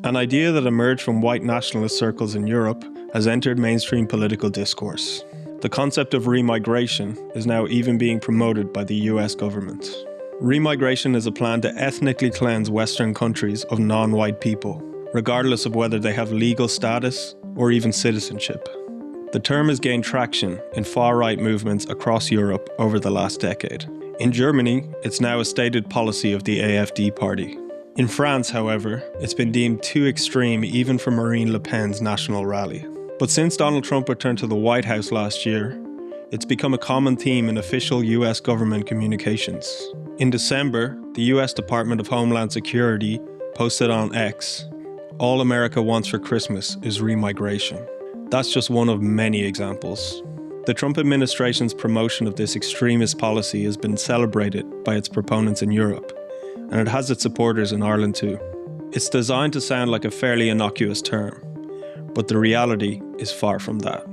An idea that emerged from white nationalist circles in Europe has entered mainstream political discourse. The concept of remigration is now even being promoted by the US government. Remigration is a plan to ethnically cleanse Western countries of non-white people, regardless of whether they have legal status or even citizenship. The term has gained traction in far-right movements across Europe over the last decade. In Germany, it's now a stated policy of the AfD party. In France, however, it's been deemed too extreme even for Marine Le Pen's national rally. But since Donald Trump returned to the White House last year, it's become a common theme in official US government communications. In December, the US Department of Homeland Security posted on X, "All America wants for Christmas is remigration." That's just one of many examples. The Trump administration's promotion of this extremist policy has been celebrated by its proponents in Europe, and it has its supporters in Ireland too. It's designed to sound like a fairly innocuous term, but the reality is far from that.